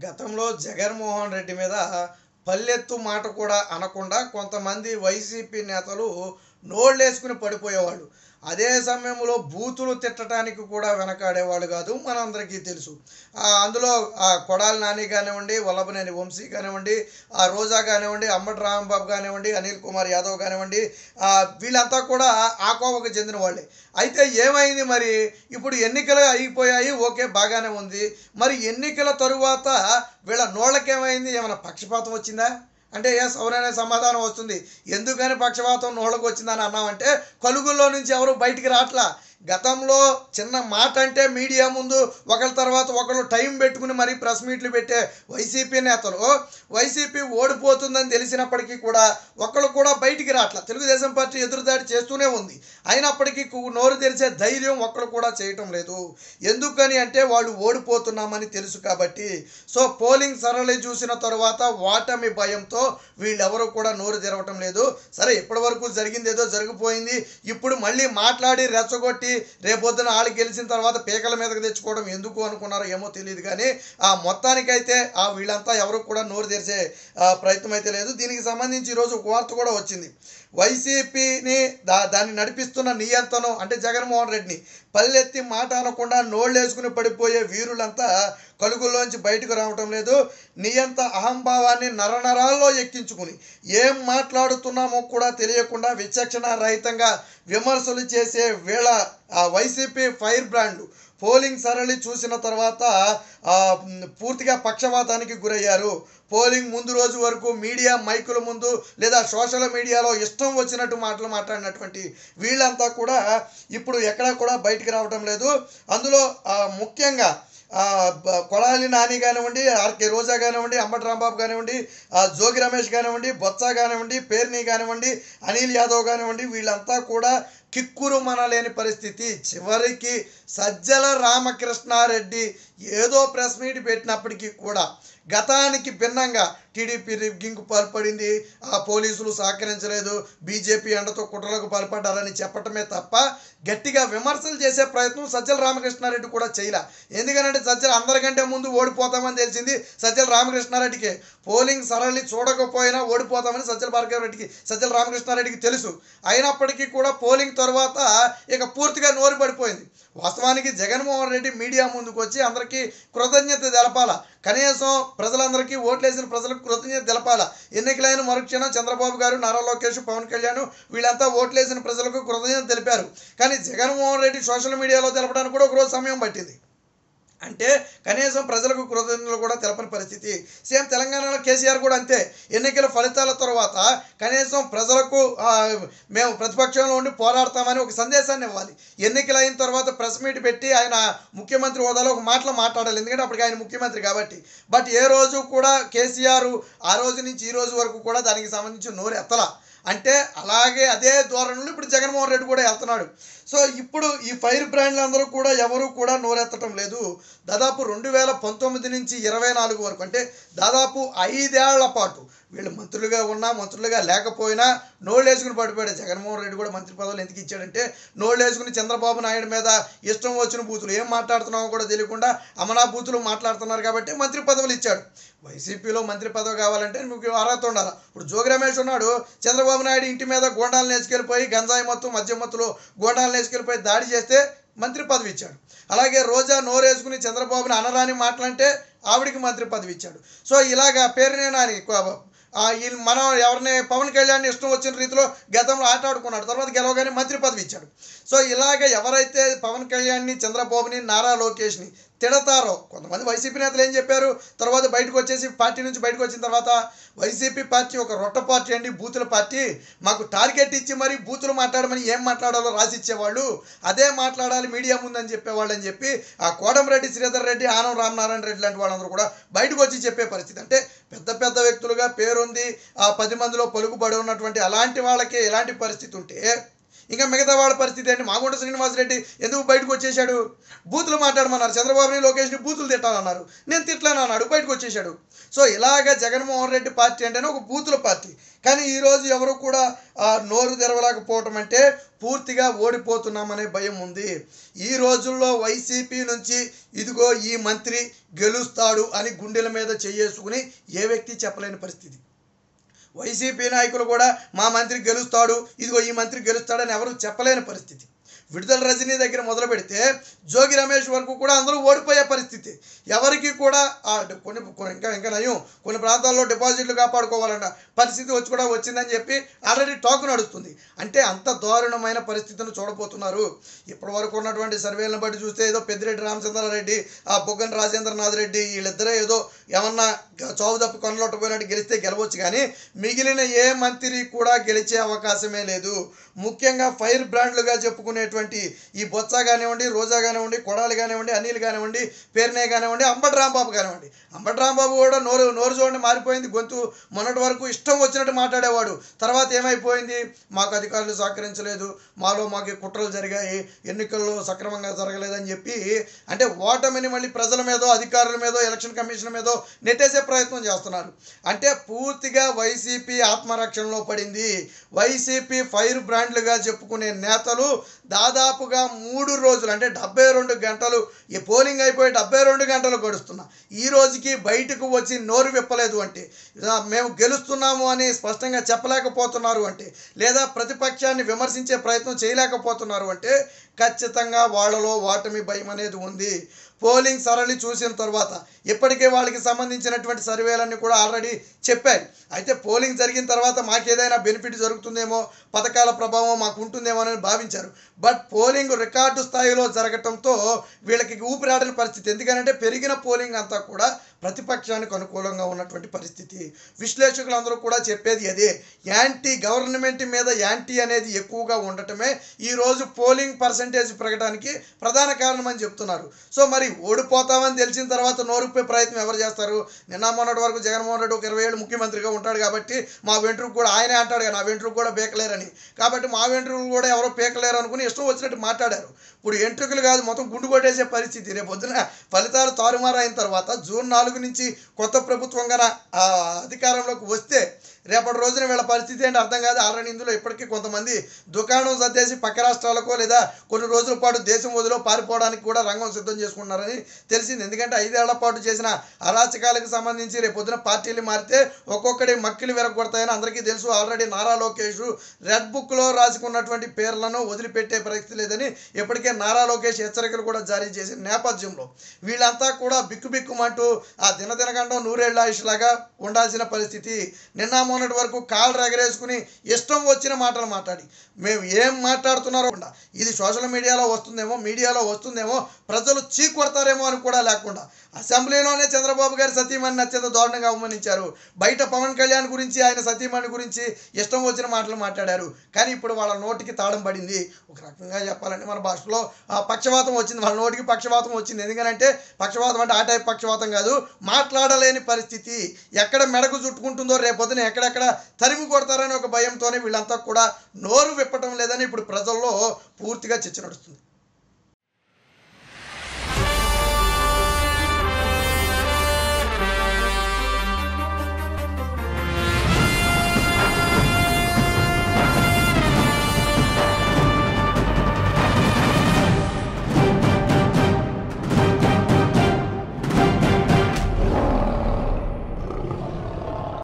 గతంలో జగన్మోహన్ రెడ్డి మీద పల్లెత్తు మాట కూడా అనకుండా కొంతమంది వైసీపీ నేతలు నోళ్ళేసుకుని పడిపోయేవాళ్ళు. అదే సమయంలో బూతులు తిట్టడానికి కూడా వెనకాడేవాళ్ళు కాదు, మనందరికీ తెలుసు. అందులో కొడాలి నాని కానివ్వండి, వల్లభనేని వంశీ కానివ్వండి, రోజా కానివ్వండి, అంబటి రాంబాబు కానివ్వండి, అనిల్ కుమార్ యాదవ్ కానివ్వండి, వీళ్ళంతా కూడా ఆ కోవకు చెందిన వాళ్ళే. అయితే ఏమైంది మరి? ఇప్పుడు ఎన్నికలు అయిపోయాయి, ఓకే, బాగానే ఉంది. మరి ఎన్నికల తరువాత వీళ్ళ నోళ్ళకేమైంది? ఏమైనా పక్షపాతం వచ్చిందా అంటే ఎస్ అవుననే సమాధానం వస్తుంది. ఎందుకని పక్షపాతం నోళ్ళకు వచ్చిందని అన్నామంటే కలుగుల్లో నుంచి ఎవరు బయటికి రావట్లా. గతంలో చిన్న మాట అంటే మీడియా ముందు ఒకరి తర్వాత ఒకరు టైం పెట్టుకుని మరీ ప్రెస్ మీట్లు పెట్టే వైసీపీ నేతలు వైసీపీ ఓడిపోతుందని తెలిసినప్పటికీ కూడా ఒకళ్ళు కూడా బయటికి రావట్లా. తెలుగుదేశం పార్టీ ఎదురుదాడి చేస్తూనే ఉంది, అయినప్పటికీ నోరు తెరిచే ధైర్యం ఒక్కరు కూడా చేయటం లేదు. ఎందుకని అంటే వాళ్ళు ఓడిపోతున్నామని తెలుసు కాబట్టి. సో పోలింగ్ సరళి చూసిన తర్వాత ఓటమి భయంతో వీళ్ళెవరూ కూడా నోరు తెరవటం లేదు. సరే, ఇప్పటి వరకు జరిగింది ఏదో జరిగిపోయింది, ఇప్పుడు మళ్ళీ మాట్లాడి రెచ్చగొట్టి రేపొద్దున వాళ్ళు గెలిచిన తర్వాత పీకల మీదకి తెచ్చుకోవడం ఎందుకు అనుకున్నారో ఏమో తెలియదు. కానీ మొత్తానికైతే వీళ్ళంతా ఎవరు కూడా నోరు తెరిచే ప్రయత్నం అయితే లేదు. దీనికి సంబంధించి ఈరోజు ఒక వార్త కూడా వచ్చింది. వైసీపీని దాన్ని నడిపిస్తున్న నియంత్రణం అంటే జగన్మోహన్ రెడ్డిని పల్లెత్తి మాట అనకుండా నోళ్ళేసుకుని పడిపోయే వీరులంతా కలుగుల్లోంచి బయటకు రావటం లేదు. నియంత అహంభావాన్ని నరనరాల్లో ఎక్కించుకుని ఏం మాట్లాడుతున్నామో కూడా తెలియకుండా విచక్షణ రహితంగా విమర్శలు చేసే వీళ్ళ వైసీపీ ఫైర్ బ్రాండ్లు పోలింగ్ సరళి చూసిన తర్వాత పూర్తిగా పక్షపాతానికి గురయ్యారు. పోలింగ్ ముందు రోజు వరకు మీడియా మైకుల ముందు లేదా సోషల్ మీడియాలో ఇష్టం వచ్చినట్టు మాటలు మాట్లాడినటువంటి వీళ్ళంతా కూడా ఇప్పుడు ఎక్కడా కూడా బయటికి రావటం లేదు. అందులో ముఖ్యంగా కొడాలి నాని కానివ్వండి, ఆర్కే రోజా కానివ్వండి, అంబటి రాంబాబు కానివ్వండి, జోగి రమేష్ కానివ్వండి, బొత్స కానివ్వండి, పేర్ని కానివ్వండి, అనిల్ యాదవ్ కానివ్వండి, వీళ్ళంతా కూడా కిక్కురు మనలేని పరిస్థితి. చివరికి సజ్జల రామకృష్ణారెడ్డి ఏదో ప్రెస్ మీట్ పెట్టినప్పటికీ కూడా గతానికి భిన్నంగా టీడీపీ రిగ్గింగ్కు పాల్పడింది, పోలీసులు సహకరించలేదు, బీజేపీ అండతో కుట్రలకు పాల్పడ్డారని చెప్పటమే తప్ప గట్టిగా విమర్శలు చేసే ప్రయత్నం సజ్జల రామకృష్ణారెడ్డి కూడా చేయలే. ఎందుకంటే సజ్జల అందరికంటే ముందు ఓడిపోతామని తెలిసింది సజ్జల రామకృష్ణారెడ్డికి. పోలింగ్ సరళి చూడకపోయినా ఓడిపోతామని సజ్జల రామకృష్ణారెడ్డికి తెలుసు. అయినప్పటికీ కూడా పోలింగ్ తర్వాత ఇక పూర్తిగా నోరు పడిపోయింది. వాస్తవానికి జగన్మోహన్ రెడ్డి మీడియా ముందుకు వచ్చి అందరికీ కృతజ్ఞత తెలపాల, కనీసం ప్రజలందరికీ ఓట్లేసిన ప్రజలకు కృతజ్ఞత తెలపాల. ఎన్నికలైన మరుక్షణం చంద్రబాబు గారు, నారా లోకేష్, పవన్ కళ్యాణ్ వీళ్ళంతా ఓట్లేసిన ప్రజలకు కృతజ్ఞత తెలిపారు. కానీ జగన్మోహన్ రెడ్డి సోషల్ మీడియాలో తెలపడానికి కూడా ఒకరోజు సమయం పట్టింది. అంటే కనీసం ప్రజలకు కృతజ్ఞతలు కూడా తెలపని పరిస్థితి. సేమ్ తెలంగాణలో కేసీఆర్ కూడా అంతే. ఎన్నికల ఫలితాల తర్వాత కనీసం ప్రజలకు మేము ప్రతిపక్షంలో ఉండి పోరాడతామని ఒక సందేశాన్ని ఇవ్వాలి. ఎన్నికలు అయిన తర్వాత ప్రెస్ మీట్ పెట్టి ఆయన ముఖ్యమంత్రి హోదాలో ఒక మాటలు మాట్లాడాలి, ఎందుకంటే అప్పటికి ఆయన ముఖ్యమంత్రి కాబట్టి. బట్ ఏ రోజు కూడా కేసీఆర్ ఆ రోజు నుంచి ఈ రోజు వరకు కూడా దానికి సంబంధించి నోరు ఎత్తలా. అంటే అలాగే అదే ధోరణిలో ఇప్పుడు జగన్మోహన్ రెడ్డి కూడా వెళ్తున్నాడు. సో ఇప్పుడు ఈ ఫైర్ బ్రాండ్లు అందరూ కూడా ఎవరు కూడా నోరెత్తటం లేదు. దాదాపు 2019 నుంచి 24 వరకు అంటే దాదాపు 5 ఏళ్ల పాటు వీళ్ళు మంత్రులుగా ఉన్నా మంత్రులుగా లేకపోయినా నోళ్ళేసుకుని పడిపోయాడు. జగన్మోహన్ రెడ్డి కూడా మంత్రి పదవులు ఎందుకు ఇచ్చాడంటే నోళ్ళేసుకుని చంద్రబాబు నాయుడు మీద ఇష్టం వచ్చిన బూతులు ఏం మాట్లాడుతున్నామో కూడా తెలియకుండా అమనా బూతులు మాట్లాడుతున్నారు కాబట్టి మంత్రి పదవులు ఇచ్చాడు. వైసీపీలో మంత్రి పదవి కావాలంటే మీకు అర్హత ఉండాలి. ఇప్పుడు జోగి రమేష్ ఉన్నాడు, చంద్రబాబు నాయుడు ఇంటి మీద గోండాలను వేసుకెళ్ళిపోయి గంజాయి మత్తు మద్యం మత్తులో గోండాలను వేసుకెళ్ళిపోయి దాడి చేస్తే మంత్రి పదవి ఇచ్చాడు. అలాగే రోజా నోరేసుకుని చంద్రబాబుని అనరాని మాటలంటే ఆవిడికి మంత్రి పదవి ఇచ్చాడు. సో ఇలాగా పేరునే నాని మనం ఎవరిని పవన్ కళ్యాణ్ ఇష్టం వచ్చిన రీతిలో గతంలో ఆటాడుకున్నాడు, తర్వాత గెలవగానే మంత్రి పదవి ఇచ్చాడు. సో ఇలాగ ఎవరైతే పవన్ కళ్యాణ్ని, చంద్రబాబుని, నారా లోకేష్ని తిడతారో కొంతమంది వైసీపీ నేతలు ఏం చెప్పారు, తర్వాత బయటకు వచ్చేసి పార్టీ నుంచి బయటకు వచ్చిన తర్వాత వైసీపీ పార్టీ ఒక రొట్ట పార్టీ అండి, బూతుల పార్టీ, మాకు టార్గెట్ ఇచ్చి మరి బూతులు మాట్లాడమని ఏం మాట్లాడాలో రాసిచ్చేవాళ్ళు, అదే మాట్లాడాలి మీడియా ముందని చెప్పేవాళ్ళు అని చెప్పి కోటమిరెడ్డి శ్రీధర్ రెడ్డి, ఆనం రామనారాయణ రెడ్డి లాంటి వాళ్ళందరూ కూడా బయటకు వచ్చి చెప్పే పరిస్థితి. అంటే పెద్ద పెద్ద వ్యక్తులుగా పేరుంది, 10 మందిలో పలుకుబడి ఉన్నటువంటి అలాంటి వాళ్ళకే ఇలాంటి పరిస్థితి ఉంటే ఇంకా మిగతా వాళ్ళ పరిస్థితి ఏంటి? మాగుంట శ్రీనివాసరెడ్డి ఎందుకు బయటకు వచ్చేసాడు? బూతులు మాట్లాడమన్నారు, చంద్రబాబుని లోకేష్ని బూతులు తిట్టాలన్నారు, నేను తిట్టలేను అన్నాడు, బయటకు వచ్చేసాడు. సో ఇలాగ జగన్మోహన్ రెడ్డి పార్టీ అంటేనే ఒక బూతుల పార్టీ. కానీ ఈరోజు ఎవరు కూడా నోరు తెరవలేకపోవటం అంటే పూర్తిగా ఓడిపోతున్నామనే భయం ఉంది. ఈ రోజుల్లో వైసీపీ నుంచి ఇదిగో ఈ మంత్రి గెలుస్తాడు అని గుండెల మీద చేసుకుని ఏ వ్యక్తి చెప్పలేని పరిస్థితి. వైసీపీ నాయకులు కూడా మా మంత్రి గెలుస్తాడు, ఇదిగో ఈ మంత్రి గెలుస్తాడని ఎవరు చెప్పలేని పరిస్థితి. విడుదల రజనీ దగ్గర మొదలు పెడితే జోగి రమేష్ వరకు కూడా అందరూ ఓడిపోయే పరిస్థితి. ఎవరికి కూడా ఇంకా నయం కొన్ని ప్రాంతాల్లో డిపాజిట్లు కాపాడుకోవాలన్న పరిస్థితి వచ్చిందని చెప్పి ఆల్రెడీ టాక్ నడుస్తుంది. అంటే అంత దారుణమైన పరిస్థితిని చూడబోతున్నారు. ఇప్పటి వరకు ఉన్నటువంటి సర్వేలను బట్టి చూస్తే ఏదో పెద్దిరెడ్డి రామచంద్రారెడ్డి, బొగ్గన రాజేంద్రనాథ్ రెడ్డి వీళ్ళిద్దరే ఏదో ఏమన్నా చావు తప్పి కొనలొట్టపోయినట్టు గెలిస్తే గెలవచ్చు, కానీ మిగిలిన ఏ మంత్రి కూడా గెలిచే అవకాశమే లేదు. ముఖ్యంగా ఫైర్ బ్రాండ్లుగా చెప్పుకునేటువంటి ఈ బొత్స కానివ్వండి, రోజా కానివ్వండి, కొడాలి కానివ్వండి, అనిల్ కానివ్వండి, పేర్నే కానివ్వండి, అంబటి రాంబాబు కానివ్వండి. అంబటి రాంబాబు కూడా నోరు చూడండి మారిపోయింది. గొంతు మొన్నటి వరకు ఇష్టం వచ్చినట్టు మాట్లాడేవాడు, తర్వాత ఏమైపోయింది? మాకు అధికారులు సహకరించలేదు, మాకు కుట్రలు జరిగాయి, ఎన్నికల్లో సక్రమంగా జరగలేదని చెప్పి అంటే ఓటమిని మళ్ళీ ప్రజల మీదో అధికారుల మీదో ఎలక్షన్ కమిషన్ మీదో నెట్టేసే ప్రయత్నం చేస్తున్నారు. అంటే పూర్తిగా వైసీపీ ఆత్మరక్షణలో పడింది. వైసీపీ ఫైర్ బ్రాండ్లుగా చెప్పుకునే నేతలు దాదాపుగా 3 రోజులు అంటే 72 గంటలు, ఈ పోలింగ్ అయిపోయి 72 గంటలు గడుస్తున్నా ఈ రోజుకి బయటకు వచ్చి నోరు విప్పలేదు అంటే, మేము గెలుస్తున్నాము అని స్పష్టంగా చెప్పలేకపోతున్నారు అంటే, లేదా ప్రతిపక్షాన్ని విమర్శించే ప్రయత్నం చేయలేకపోతున్నారు అంటే ఖచ్చితంగా వాళ్ళలో ఓటమి భయం అనేది ఉంది. పోలింగ్ సరళి చూసిన తర్వాత ఇప్పటికే వాళ్ళకి సంబంధించినటువంటి సర్వేలన్నీ కూడా ఆల్రెడీ చెప్పాయి. అయితే పోలింగ్ జరిగిన తర్వాత మాకేదైనా బెనిఫిట్ జరుగుతుందేమో, పథకాల ప్రభావం మాకు ఉంటుందేమో అని భావించారు. బట్ పోలింగ్ రికార్డు స్థాయిలో జరగటంతో వీళ్ళకి ఊపిరాడని పరిస్థితి. ఎందుకంటే పెరిగిన పోలింగ్ అంతా కూడా ప్రతిపక్షానికి అనుకూలంగా ఉన్నటువంటి పరిస్థితి. విశ్లేషకులందరూ కూడా చెప్పేది అదే. యాంటీ గవర్నమెంట్ మీద యాంటీ అనేది ఎక్కువగా ఉండటమే ఈరోజు పోలింగ్ పర్సంటేజ్ పెరగడానికి ప్రధాన కారణం అని చెప్తున్నారు. సో మరి ఓడిపోతామని తెలిసిన తర్వాత నోరుప్పే ప్రయత్నం ఎవరు చేస్తారు? నిన్న మొన్నటి వరకు జగన్మోహన్ రెడ్డి ఒక 20 ఏళ్ళు ముఖ్యమంత్రిగా ఉంటాడు కాబట్టి మా వెంట్రుకు కూడా ఆయనే అంటాడు కదా, నా వెంట్రుకు కూడా పీకలేరని. కాబట్టి మా వెంట్రుకు కూడా ఎవరో పీకలేరు అనుకుని ఇష్టం వచ్చినట్టు మాట్లాడారు. ఇప్పుడు ఎంట్రుకలు కాదు మొత్తం గుండు కొట్టేసే పరిస్థితి. రేపు పొద్దున ఫలితాలు తారుమారు అయిన తర్వాత జూన్ 4 నుంచి కొత్త ప్రభుత్వం గన అధికారంలోకి వస్తే రేపటి రోజున వీళ్ళ పరిస్థితి ఏంటి అర్థం కాదు. ఆల్రెడీ ఇందులో ఇప్పటికీ కొంతమంది దుకాణం సర్దేసి పక్క రాష్ట్రాలకో లేదా కొన్ని రోజుల పాటు దేశం వదిలో పారిపోవడానికి కూడా రంగం సిద్ధం చేసుకుంటున్నారని తెలిసింది. ఎందుకంటే 5 ఏళ్ల పాటు చేసిన అరాచకాలకు సంబంధించి రేపు పొద్దున పార్టీలు మారితే ఒక్కొక్కటి మక్కిలు విరగొడతాయని అందరికీ తెలుసు. ఆల్రెడీ నారా లోకేష్ రెడ్ బుక్లో రాసుకున్నటువంటి పేర్లను వదిలిపెట్టే పరిస్థితి లేదని ఇప్పటికే నారా లోకేష్ హెచ్చరికలు కూడా జారీ చేసిన నేపథ్యంలో వీళ్ళంతా కూడా బిక్కుబిక్కుమంటూ దినదినగండం నూరేళ్ల ఆయుష్లాగా ఉండాల్సిన పరిస్థితి. నిన్న మొన్నటి వరకు కాళ్ళు ఎగరేసుకుని ఇష్టం వచ్చిన మాటలు మాట్లాడి మేము ఏం మాట్లాడుతున్నారో ఇది సోషల్ మీడియాలో వస్తుందేమో ప్రజలు చీకొడతారేమో అని కూడా లేకుండా అసెంబ్లీలోనే చంద్రబాబు గారి సతీమణిని అత్యంత దారుణంగా అవమానించారు. బయట పవన్ కళ్యాణ్ గురించి ఆయన సతీమణి గురించి ఇష్టం వచ్చిన మాటలు మాట్లాడారు. కానీ ఇప్పుడు వాళ్ళ నోటికి తాళం పడింది. ఒక రకంగా చెప్పాలంటే మన భాషలో పక్షవాతం వచ్చింది, వాళ్ళ నోటికి పక్షవాతం వచ్చింది. ఎందుకంటే పక్షవాతం అంటే ఆ టైప్ పక్షవాతం కాదు, మాట్లాడలేని పరిస్థితి. ఎక్కడ మెడకు చుట్టుకుంటుందో రేపొద్దున ఎక్కడెక్కడ తరిమి కొడతారని ఒక భయంతోనే వీళ్ళంతా కూడా నోరు విప్పటం లేదని ఇప్పుడు ప్రజల్లో పూర్తిగా చర్చ నడుస్తుంది.